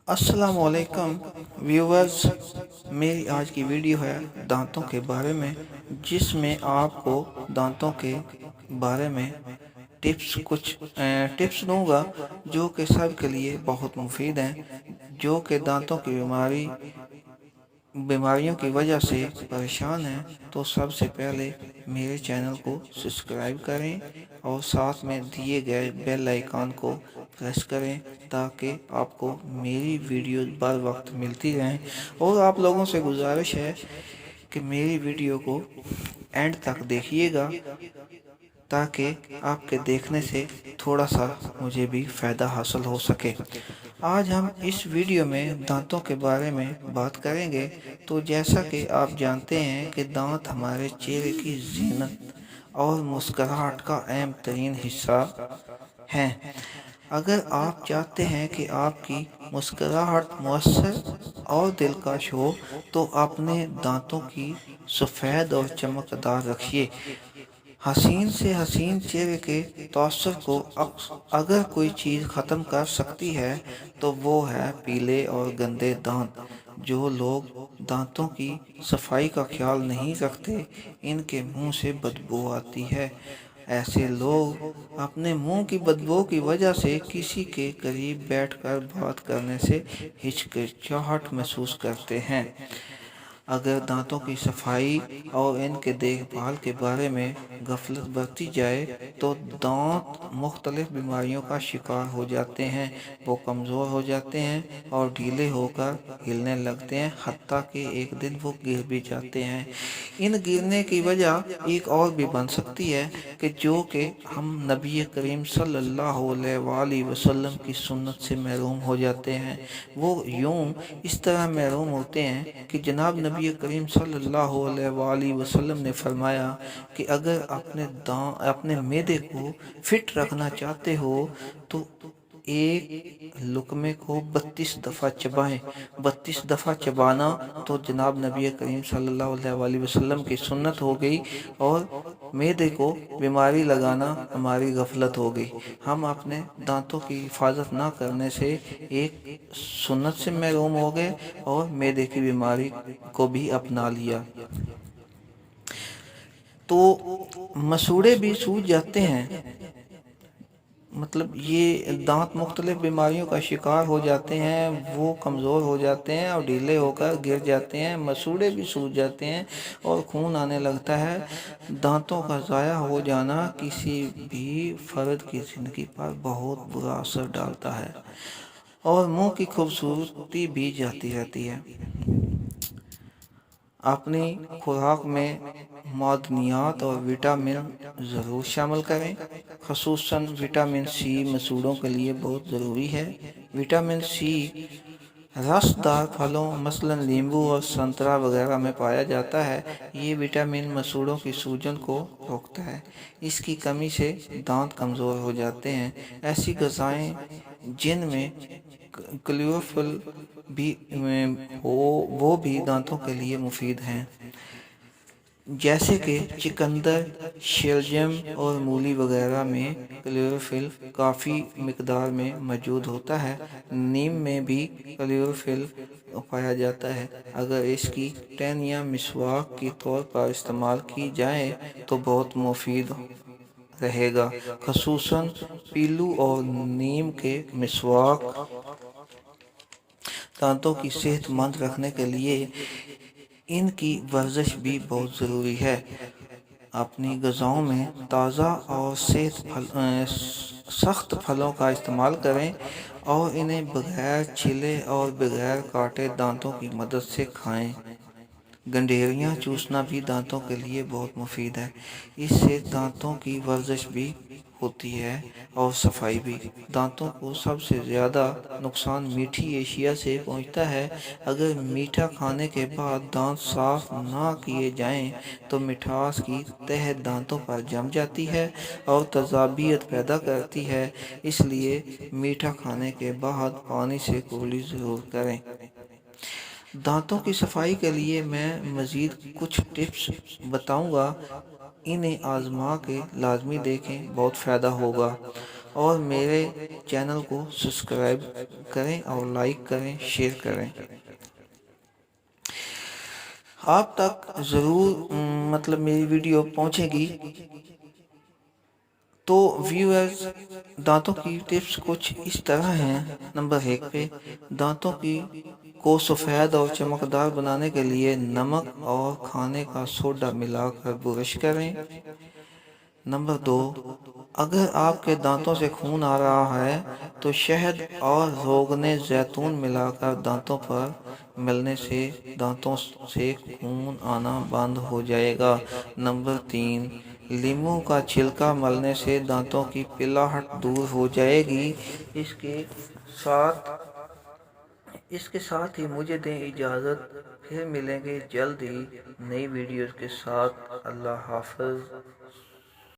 अस्सलाम वालेकुम व्यूवर्स। मेरी आज की वीडियो है दांतों के बारे में, जिसमें आपको दांतों के बारे में कुछ टिप्स दूंगा जो कि सब के लिए बहुत मुफीद हैं। जो कि दांतों की बीमारियों की वजह से परेशान हैं, तो सबसे पहले मेरे चैनल को सब्सक्राइब करें और साथ में दिए गए बेल आइकन को प्रेस करें ताकि आपको मेरी वीडियो बर वक्त मिलती रहें। और आप लोगों से गुजारिश है कि मेरी वीडियो को एंड तक देखिएगा ताकि आपके देखने से थोड़ा सा मुझे भी फ़ायदा हासिल हो सके। आज हम इस वीडियो में दांतों के बारे में बात करेंगे। तो जैसा कि आप जानते हैं कि दांत हमारे चेहरे की जीनत और मुस्कुराहट का अहम तरीन हिस्सा हैं। अगर आप चाहते हैं कि आपकी मुस्कुराहट मुअस्सर और दिलकश हो, तो अपने दांतों की सफ़ेद और चमकदार रखिए। हसीन से हसीन चेहरे के तवस्सुर को अगर कोई चीज़ ख़त्म कर सकती है तो वो है पीले और गंदे दांत। जो लोग दांतों की सफाई का ख्याल नहीं रखते, इनके मुंह से बदबू आती है। ऐसे लोग अपने मुंह की बदबू की वजह से किसी के करीब बैठकर बात करने से हिचकिचाहट महसूस करते हैं। अगर दांतों की सफाई और इनके देखभाल के बारे में गफलत बरती जाए तो दांत मुख्तलिफ बीमारियों का शिकार हो जाते हैं। वो कमज़ोर हो जाते हैं और ढीले होकर हिलने लगते हैं, हत्ता कि एक दिन वो गिर भी जाते हैं। इन गिरने की वजह एक और भी बन सकती है कि जो कि हम नबी करीम सल्लल्लाहु अलैहि वसल्लम की सुन्नत से महरूम हो जाते हैं। वो यूं इस तरह महरूम होते हैं कि जनाब नबी करीम सल्लल्लाहु अलैहि वसल्लम ने फरमाया कि अगर अपने मैदे को फिट रखना चाहते हो तो एक लुकमे को 32 दफ़ा चबाएं। 32 दफ़ा चबाना तो जनाब नबी करीम सल्लल्लाहु अलैहि वसल्लम की सुन्नत हो गई, और मैदे को बीमारी लगाना हमारी गफलत हो गई। हम अपने दांतों की हिफाजत ना करने से एक सुन्नत से महरूम हो गए और मैदे की बीमारी को भी अपना लिया। तो मसूड़े भी सूज जाते हैं, मतलब ये दांत मुख्तलिफ बीमारियों का शिकार हो जाते हैं, वो कमज़ोर हो जाते हैं और ढीले होकर गिर जाते हैं। मसूड़े भी सूज जाते हैं और खून आने लगता है। दांतों का ज़ाया हो जाना किसी भी फर्द की ज़िंदगी पर बहुत बुरा असर डालता है और मुंह की खूबसूरती भी जाती रहती है। अपनी खुराक में मादनियात और विटामिन ज़रूर शामिल करें। ख़ुसूसन विटामिन सी मसूड़ों के लिए बहुत ज़रूरी है। विटामिन सी रसदार फलों मसलन नींबू और संतरा वगैरह में पाया जाता है। ये विटामिन मसूड़ों की सूजन को रोकता है। इसकी कमी से दांत कमज़ोर हो जाते हैं। ऐसी ग़िज़ाएं जिनमें क्लोरोफिल भी हो, वो भी दांतों के लिए मुफीद हैं, जैसे कि चिकंदर, शलजम और मूली वगैरह में क्लोरोफिल काफ़ी मिकदार में मौजूद होता है। नीम में भी क्लोरोफिल पाया जाता है। अगर इसकी टैन या मिसवाक के तौर पर इस्तेमाल की जाए तो बहुत मुफीद रहेगा। ख़ुसूसन पीलू और नीम के मिसवाक दांतों की सेहतमंद रखने के लिए इनकी वर्जिश भी बहुत ज़रूरी है। अपनी ग़िज़ाओं में ताज़ा और सख्त फलों का इस्तेमाल करें और इन्हें बगैर छिले और बगैर काटे दांतों की मदद से खाएं। गंडेरियाँ चूसना भी दांतों के लिए बहुत मुफीद है। इससे दांतों की वर्जिश भी होती है और सफाई भी। दांतों को सबसे ज़्यादा नुकसान मीठी एशिया से पहुंचता है। अगर मीठा खाने के बाद दांत साफ ना किए जाएं तो मिठास की तह दांतों पर जम जाती है और तेज़ाबियत पैदा करती है। इसलिए मीठा खाने के बाद पानी से कुल्ली ज़रूर करें। दांतों की सफाई के लिए मैं मज़ीद कुछ टिप्स बताऊंगा, इन्हें आज़मा के लाजमी देखें, बहुत फ़ायदा होगा। اور میرے چینل کو سبسکرائب کریں اور لائک کریں، شیئر کریں۔ آپ تک ضرور میری ویڈیو پہنچے گی۔ تو ویورز، دانتوں کی ٹپس کچھ اس طرح ہیں۔ نمبر 1 پہ دانتوں کو سفید اور چمکدار بنانے کے لیے نمک اور کھانے کا سوڈا ملا کر برش کریں۔ نمبر 2، اگر آپ کے دانتوں سے خون آ رہا ہے تو شہد اور روغن زیتون ملا کر دانتوں پر ملنے سے دانتوں سے خون آنا بند ہو جائے گا۔ نمبر 3، لیموں کا چھلکا ملنے سے دانتوں کی پلاہٹ دور ہو جائے گی۔ اس کے ساتھ ہی مجھے دیں اجازت، پھر ملیں گے جلد ہی نئی ویڈیوز کے ساتھ۔ اللہ حافظ۔